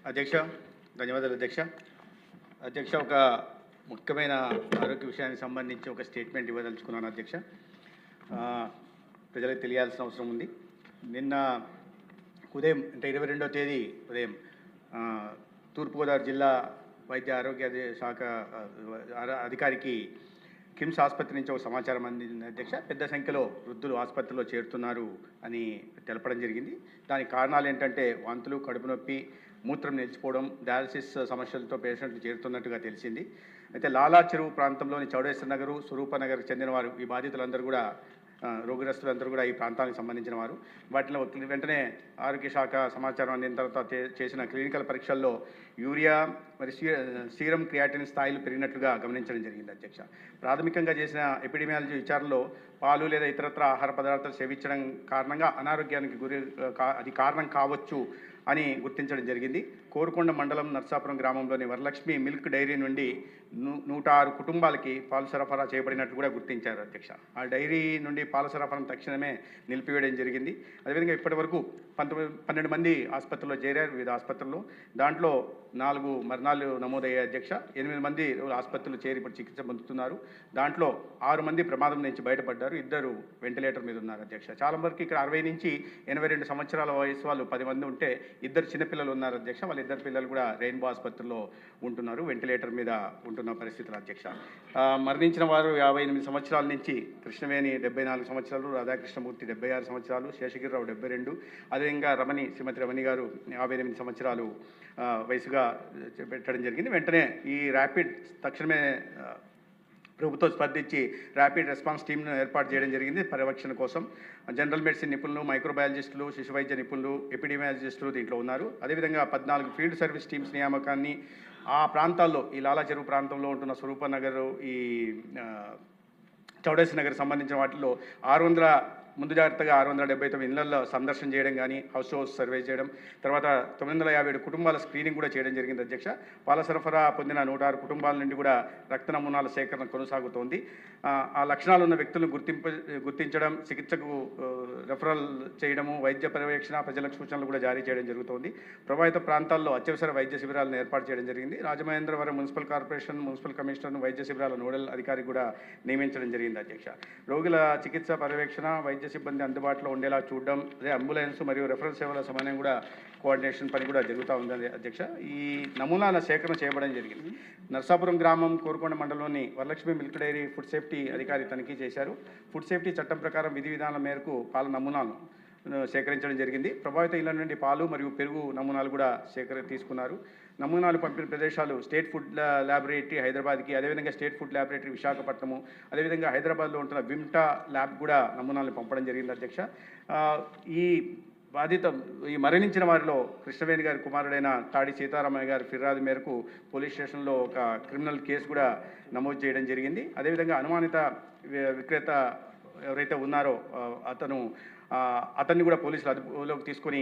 అధ్యక్ష, ధన్యవాదాలు అధ్యక్ష. అధ్యక్ష, ఒక ముఖ్యమైన ఆరోగ్య విషయానికి సంబంధించి ఒక స్టేట్మెంట్ ఇవ్వదలుచుకున్నాను అధ్యక్ష. ప్రజలకు తెలియాల్సిన అవసరం ఉంది. నిన్న ఉదయం అంటే 22వ తేదీ ఉదయం తూర్పుగోదావరి జిల్లా వైద్య ఆరోగ్య శాఖ అధికారికి కిమ్స్ ఆసుపత్రి నుంచి ఒక సమాచారం అందింది అధ్యక్ష. పెద్ద సంఖ్యలో వృద్ధులు ఆసుపత్రిలో చేరుతున్నారు అని తెలపడం జరిగింది. దానికి కారణాలు ఏంటంటే వాంతులు, కడుపు నొప్పి, మూత్రం నిలిచిపోవడం, డయాలసిస్ సమస్యలతో పేషెంట్లు చేరుతున్నట్టుగా తెలిసింది. అయితే లాలా చెరువు ప్రాంతంలోని చౌడేశ్వర నగరు, స్వరూపనగర్కి చెందిన వారు ఈ బాధితులందరూ కూడా రోగిగ్రస్తులందరూ కూడా ఈ ప్రాంతానికి సంబంధించిన వారు. వాటిలో వెంటనే ఆరోగ్య శాఖ సమాచారం అందిన తర్వాత చేసిన క్లినికల్ పరీక్షల్లో యూరియా మరి సీరం క్రియాటిన్ స్థాయిలు పెరిగినట్లుగా గమనించడం జరిగింది అధ్యక్ష. ప్రాథమికంగా చేసిన ఎపిడెమియాలజీ విచారణలో పాలు లేదా ఇతరత్ర ఆహార పదార్థాలు సేవించడం కారణంగా అనారోగ్యానికి అది కారణం కావచ్చు అని గుర్తించడం జరిగింది. కోరుకొండ మండలం నర్సాపురం గ్రామంలోని వరలక్ష్మి మిల్క్ డైరీ నుండి 106 కుటుంబాలకి పాలు సరఫరా చేయబడినట్లు కూడా గుర్తించారు అధ్యక్ష. ఆ డైరీ నుండి పాల సరఫరాను తక్షణమే నిలిపివేయడం జరిగింది. అదేవిధంగా ఇప్పటి వరకు 12 మంది ఆసుపత్రిలో చేరారు, వివిధ ఆసుపత్రుల్లో. దాంట్లో 4 మరణాలు నమోదయ్యాయి అధ్యక్ష. 8 మంది ఆసుపత్రులు చేరి ఇప్పుడు చికిత్స పొందుతున్నారు. దాంట్లో 6 మంది ప్రమాదం నుంచి బయటపడ్డారు, 2 వెంటిలేటర్ మీద ఉన్నారు అధ్యక్ష. చాలా వరకు ఇక్కడ 60 నుంచి 82 సంవత్సరాల వయసు వాళ్ళు 10 మంది ఉంటే 2 చిన్నపిల్లలు ఉన్నారు అధ్యక్ష. వాళ్ళ 2 పిల్లలు కూడా రెయిన్బో ఆసుపత్రిలో ఉంటున్నారు, వెంటిలేటర్ మీద ఉంటున్న పరిస్థితులు అధ్యక్ష. మరణించిన వారు 58 సంవత్సరాల నుంచి కృష్ణవేణి 74 సంవత్సరాలు, రాధాకృష్ణమూర్తి 76 సంవత్సరాలు, శేషగిరిరావు 72, అదేవిధంగా శ్రీమతి రమణి గారు 58 సంవత్సరాలు వయసుగా పెట్టడం జరిగింది. వెంటనే ఈ ర్యాపిడ్ తక్షణమే ప్రభుత్వం స్పందించి ర్యాపిడ్ రెస్పాన్స్ టీమ్ను ఏర్పాటు చేయడం జరిగింది పర్యవేక్షణ కోసం. జనరల్ మెడిసిన్ నిపుణులు, మైక్రోబయాలజిస్టులు, శిశు వైద్య నిపుణులు, ఎపిడెమియాలజిస్టులు దీంట్లో ఉన్నారు. అదేవిధంగా 14 ఫీల్డ్ సర్వీస్ టీమ్స్ నియామకాన్ని ఆ ప్రాంతాల్లో ఈ లాలా చెరువు ప్రాంతంలో ఉంటున్న స్వరూపనగర్, ఈ చౌడేశ్వర నగర్ సంబంధించిన వాటిలో 600 ముందు జాగ్రత్తగా 679 ఇళ్లలో సందర్శన చేయడం కానీ, హౌస్ సర్వే చేయడం, తర్వాత 957 కుటుంబాల స్క్రీనింగ్ కూడా చేయడం జరిగింది అధ్యక్ష. పాల సరఫరా పొందిన 106 కుటుంబాల నుండి కూడా రక్త నమూనాల సేకరణ కొనసాగుతోంది. ఆ లక్షణాలు ఉన్న వ్యక్తులను గుర్తించడం, చికిత్సకు రెఫరల్ చేయడము, వైద్య పర్యవేక్షణ, ప్రజలకు సూచనలు కూడా జారీ చేయడం జరుగుతోంది. ప్రభావిత ప్రాంతాల్లో అత్యవసర వైద్య శిబిరాలను ఏర్పాటు చేయడం జరిగింది. రాజమహేంద్రవరం మున్సిపల్ కార్పొరేషన్ మున్సిపల్ కమిషనర్ను వైద్య శిబిరాల నోడల్ అధికారి కూడా నియమించడం జరిగింది అధ్యక్ష. రోగుల చికిత్స పర్యవేక్షణ, వైద్య సిబ్బంది అందుబాటులో ఉండేలా చూడడం, అదే అంబులెన్స్ మరియు రెఫరల్ సేవల సమన్వయం కూడా కోఆర్డినేషన్ పని కూడా జరుగుతూ ఉంది అధ్యక్ష. ఈ నమూనాల సేకరణ చేయడం జరిగింది. నర్సాపురం గ్రామం, కోరుకొండ మండలంలోని Varalakshmi milk dairy food safety అధికారి తనిఖీ చేశారు. ఫుడ్ సేఫ్టీ చట్టం ప్రకారం విధి విధానాల మేరకు పాల నమూనాలను సేకరించడం జరిగింది. ప్రభావిత ఇళ్ల నుండి పాలు మరియు పెరుగు నమూనాలు కూడా తీసుకున్నారు. నమూనాలు పంపిన ప్రదేశాలు స్టేట్ ఫుడ్ ల్యాబొరేటరీ హైదరాబాద్కి, అదేవిధంగా స్టేట్ ఫుడ్ ల్యాబొరేటరీ విశాఖపట్నము, అదేవిధంగా హైదరాబాద్లో ఉంటున్న విమ్టా ల్యాబ్ కూడా నమూనాలను పంపడం జరిగింది అధ్యక్ష. ఈ మరణించిన వారిలో కృష్ణవేణి గారి కుమారుడైన తాడి సీతారామయ్య గారి ఫిర్యాదు మేరకు పోలీస్ స్టేషన్లో ఒక క్రిమినల్ కేసు కూడా నమోదు చేయడం జరిగింది. అదేవిధంగా అనుమానిత విక్రేత ఎవరైతే ఉన్నారో అతన్ని కూడా పోలీసులు అదుపులోకి తీసుకొని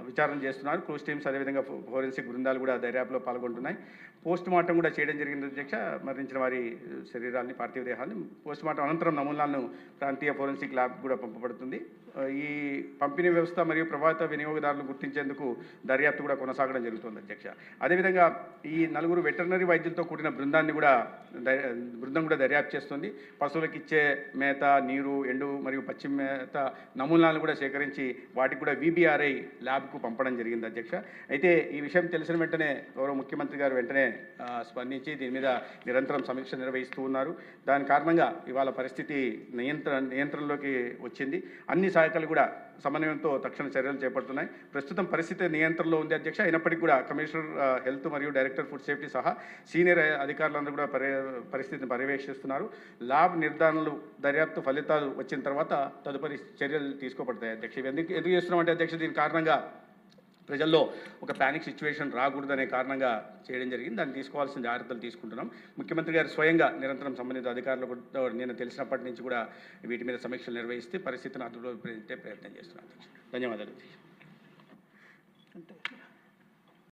విచారణ చేస్తున్నారు. క్రూజ్ టీమ్స్, అదేవిధంగా ఫోరెన్సిక్ బృందాలు కూడా దర్యాప్తులో పాల్గొంటున్నాయి. పోస్ట్ మార్టం కూడా చేయడం జరిగింది అధ్యక్ష. మరణించిన వారి శరీరాన్ని, పార్థివ దేహాన్ని పోస్ట్ మార్టం అనంతరం నమూనాలను ప్రాంతీయ ఫోరెన్సిక్ ల్యాబ్ కూడా పంపబడుతుంది. ఈ పంపిణీ వ్యవస్థ మరియు ప్రభావిత వినియోగదారులను గుర్తించేందుకు దర్యాప్తు కూడా కొనసాగడం జరుగుతుంది అధ్యక్ష. అదేవిధంగా ఈ 4 వెటర్నరీ వైద్యులతో కూడిన బృందం కూడా దర్యాప్తు చేస్తుంది. పశువులకు ఇచ్చే మేత, నీరు, ఎండు మరియు పచ్చి మేత నమూనాలను కూడా సేకరించి వాటికి కూడా VBRI ల్యాబ్కు పంపడం జరిగింది అధ్యక్ష. అయితే ఈ విషయం తెలిసిన వెంటనే గౌరవ ముఖ్యమంత్రి గారు వెంటనే స్పందించి దీని మీద నిరంతరం సమీక్ష నిర్వహిస్తూ ఉన్నారు. దాని కారణంగా ఇవాళ పరిస్థితి నియంత్రణలోకి వచ్చింది. అన్ని శాఖలు కూడా సమన్వయంతో తక్షణ చర్యలు చేపడుతున్నాయి. ప్రస్తుతం పరిస్థితి నియంత్రణలో ఉంది అధ్యక్ష. అయినప్పటికీ కూడా కమిషనర్ హెల్త్ మరియు డైరెక్టర్ ఫుడ్ సేఫ్టీ సహా సీనియర్ అధికారులందరూ కూడా పరిస్థితిని పర్యవేక్షిస్తున్నారు. ల్యాబ్ నిర్ధారణలు, దర్యాప్తు ఫలితాలు వచ్చిన తర్వాత తదుపరి చర్యలు తీసుకోబడతాయి అధ్యక్ష. ఎందుకు చేస్తున్నామంటే అధ్యక్ష, దీని కారణంగా ప్రజల్లో ఒక ప్యానిక్ సిచ్యువేషన్ రాకూడదనే కారణంగా చేయడం జరిగింది. దాన్ని తీసుకోవాల్సిన జాగ్రత్తలు తీసుకుంటున్నాం. ముఖ్యమంత్రి గారు స్వయంగా నిరంతరం సంబంధిత అధికారులకు నేను తెలిసినప్పటి నుంచి కూడా వీటి మీద సమీక్షలు నిర్వహిస్తే పరిస్థితిని అదుపులో పెట్టే ప్రయత్నం చేస్తున్నాను. ధన్యవాదాలు.